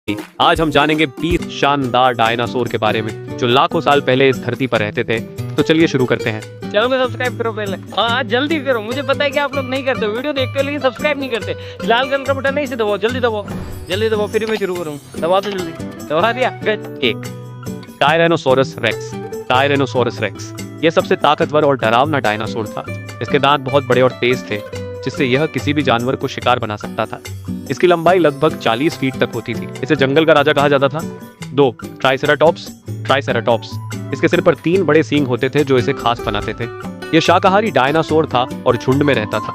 आज हम जानेंगे 20 शानदार डायनासोर के बारे में जो लाखों साल पहले इस धरती पर रहते थे। तो चलिए शुरू करते हैं। चैनल को सब्सक्राइब करो पहले। हाँ जल्दी करो, मुझे पता है कि आप लोग नहीं करते, वीडियो देखते हो लेकिन सब्सक्राइब नहीं करते। लाल कलर का बटन नहीं से दबाओ, जल्दी दबाओ, जल्दी दबाओ, फिर मैं शुरू करूँ। दबा दो जल्दी, दबा दिया। एक टायरेनोसोरस रेक्स। टायरेनोसोरस रेक्स यह सबसे ताकतवर और डरावना डायनासोर था। इसके दांत बहुत बड़े और तेज थे जिससे यह किसी भी जानवर को शिकार बना सकता था। इसकी लंबाई लगभग 40 फीट तक होती थी। इसे जंगल का राजा कहा जाता था। 2 ट्राइसेराटॉप्स। ट्राइसेराटॉप्स इसके सिर पर 3 बड़े सींग होते थे जो इसे खास बनाते थे। यह शाकाहारी डायनासोर था और झुंड में रहता था।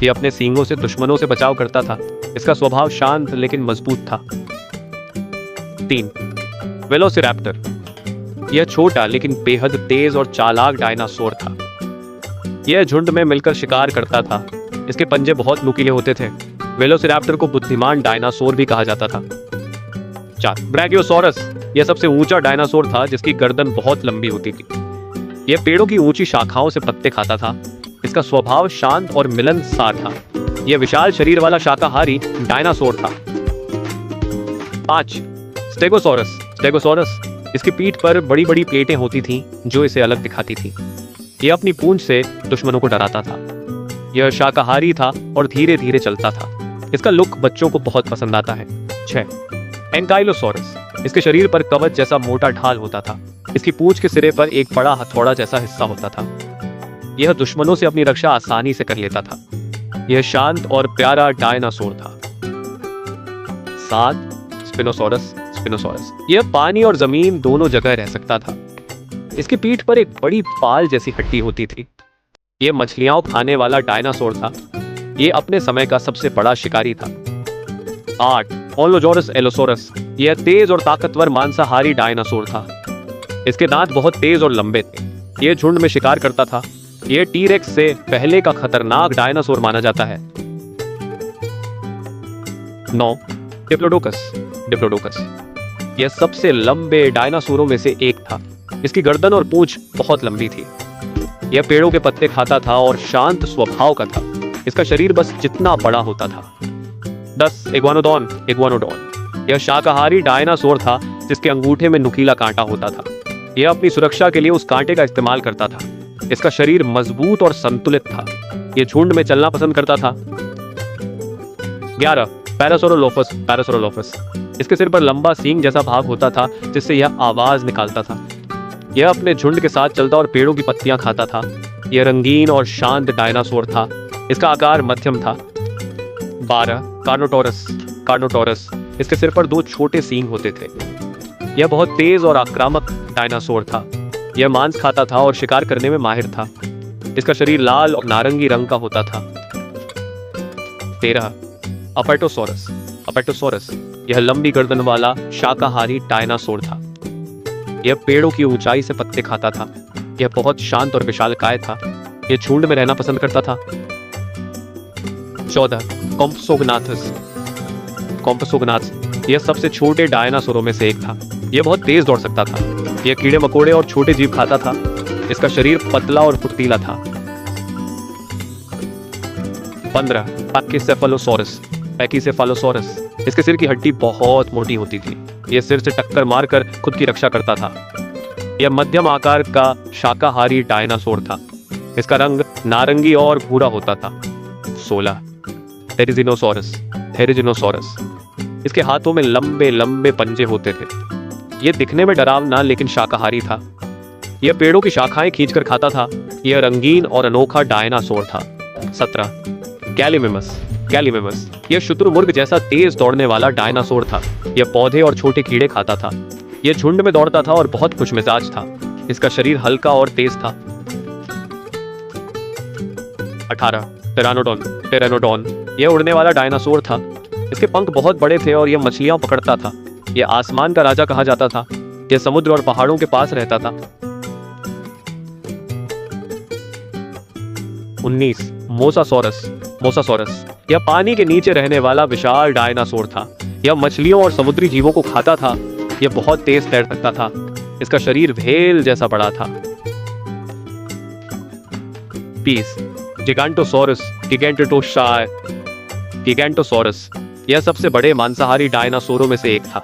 यह अपने सींगों से दुश्मनों से बचाव करता था। इसका स्वभाव शांत लेकिन मजबूत था। 3 वेलोसिरैप्टर। यह छोटा लेकिन बेहद तेज और चालाक डायनासोर था। यह झुंड में मिलकर शिकार करता था। इसके पंजे बहुत नुकीले होते थे। वेलोसिरैप्टर को बुद्धिमान डायनासोर भी कहा जाता था। 4 ब्रैकियोसॉरस। यह सबसे ऊंचा डायनासोर था जिसकी गर्दन बहुत लंबी होती थी। यह पेड़ों की ऊंची शाखाओं से पत्ते खाता था। इसका स्वभाव शांत और मिलनसार था। यह विशाल शरीर वाला शाकाहारी डायनासोर था। 5 स्टेगोसॉरस। स्टेगोसॉरस इसकी पीठ पर बड़ी बड़ी प्लेटें होती थीं जो इसे अलग दिखाती थी। यह अपनी पूंछ से दुश्मनों को डराता था। यह शाकाहारी था और धीरे धीरे चलता था। इसका लुक बच्चों को बहुत पसंद आता है। 6 एंकाइलोसॉरस। इसके शरीर पर कवच जैसा मोटा ढाल होता था। इसकी पूंछ के सिरे पर एक बड़ा हथौड़ा जैसा हिस्सा होता था। यह दुश्मनों से अपनी रक्षा आसानी से कर लेता था। यह शांत और प्यारा डायनासोर था। 7 स्पिनोसॉरस। स्पिनोसॉरस यह पानी और जमीन दोनों जगह रह सकता था। इसकी पीठ पर एक बड़ी पाल जैसी हड्डी होती थी। यह मछलियां खाने वाला डायनासोर था। यह अपने समय का सबसे बड़ा शिकारी था। 8 ओलोजोरस एलोसोरस। यह तेज और ताकतवर मांसाहारी डायनासोर था। इसके दांत बहुत तेज और लंबे थे। यह झुंड में शिकार करता था। यह टीरेक्स से पहले का खतरनाक डायनासोर माना जाता है। 9 डिप्लोडोकस। डिप्लोडोकस यह सबसे लंबे डायनासोरों में से एक था। इसकी गर्दन और पूंछ बहुत लंबी थी। यह पेड़ों के पत्ते खाता था और शांत स्वभाव का था। इसका शरीर बस जितना बड़ा होता था। 10 इग्वानोडॉन। इग्वानोडॉन यह शाकाहारी डायनासोर था जिसके अंगूठे में नुकीला कांटा होता था। यह अपनी सुरक्षा के लिए उस कांटे का इस्तेमाल करता था। इसका शरीर मजबूत और संतुलित था। यह झुंड में चलना पसंद करता था। 11 पैरासोरोलोफस। पैरासोरोलोफस इसके सिर पर लंबा सींग जैसा भाग होता था जिससे यह आवाज निकालता था। यह अपने झुंड के साथ चलता और पेड़ों की पत्तियां खाता था। यह रंगीन और शांत डायनासोर था। इसका आकार मध्यम था। 12 कार्नोटोरस। कार्नोटोरस इसके सिर पर 2 छोटे सींग होते थे। यह बहुत तेज और आक्रामक डायनासोर था। यह मांस खाता था और शिकार करने में माहिर था। इसका शरीर लाल और नारंगी रंग का होता था। 13 अपेटोसोरस। अपेटोसोरस यह लंबी गर्दन वाला शाकाहारी डायनासोर था। यह पेड़ों की ऊंचाई से पत्ते खाता था। यह बहुत शांत और विशालकाय था। यह झुंड में रहना पसंद करता था। 14 कॉम्पसोगनाथस। कॉम्पसोगनाथस यह सबसे छोटे डायनासोरों में से एक था। यह बहुत तेज दौड़ सकता था। यह कीड़े मकोड़े और छोटे जीव खाता था। इसका शरीर पतला और फुर्तीला था। 15 पैकीसेफालोसॉरस। पैकीसेफालोसॉरस इसके सिर की हड्डी बहुत मोटी होती थी। यह सिर से टक्कर मारकर खुद की रक्षा करता था। यह मध्यम आकार का शाकाहारी डायनासोर था। इसका रंग नारंगी और भूरा होता था। 16 थेरिजिनोसॉरस। थेरिजिनोसॉरस इसके हाथों में लंबे लंबे पंजे होते थे। यह दिखने में डरावना लेकिन शाकाहारी था। यह पेड़ों की शाखाएं खींचकर खाता था। यह रंगीन और अनोखा डायनासोर था। 17 गैलीमिमस। गैलीमिमस यह शुतुरमुर्ग जैसा तेज दौड़ने वाला डायनासोर था। यह पौधे और छोटे कीड़े खाता था। यह झुंड में दौड़ता था और बहुत खुशमिजाज था। इसका शरीर हल्का और तेज था। 18 टेरानोडॉन। टेरानोडॉन यह उड़ने वाला डायनासोर था। इसके पंख बहुत बड़े थे और यह मछलियां पकड़ता था। यह आसमान का राजा कहा जाता था। यह समुद्र और पहाड़ों के पास रहता था। 19 मोसासोरस। मोसासोरस यह पानी के नीचे रहने वाला विशाल डायनासोर था। यह मछलियों और समुद्री जीवों को खाता था। यह बहुत तेज तैर सकता था। इसका शरीर व्हेल जैसा बड़ा था। 20 जिगांटोसॉरस। गिगेंटोसाई। गिगेंटोसॉरस यह सबसे बड़े मांसाहारी डायनासोरों में से एक था।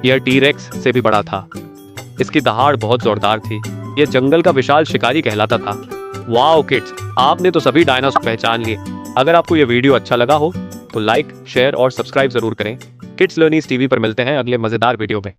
यह टी-रेक्स से भी बड़ा था। इसकी दहाड़ बहुत जोरदार थी। यह जंगल का विशाल शिकारी कहलाता था। वाओ किड्स, आपने तो सभी डायनासोर पहचान लिए। अगर आपको यह वीडियो अच्छा लगा हो तो लाइक, शेयर और सब्सक्राइब जरूर करें। किड्स लर्निंग्स टीवी पर मिलते हैं अगले मजेदार वीडियो में।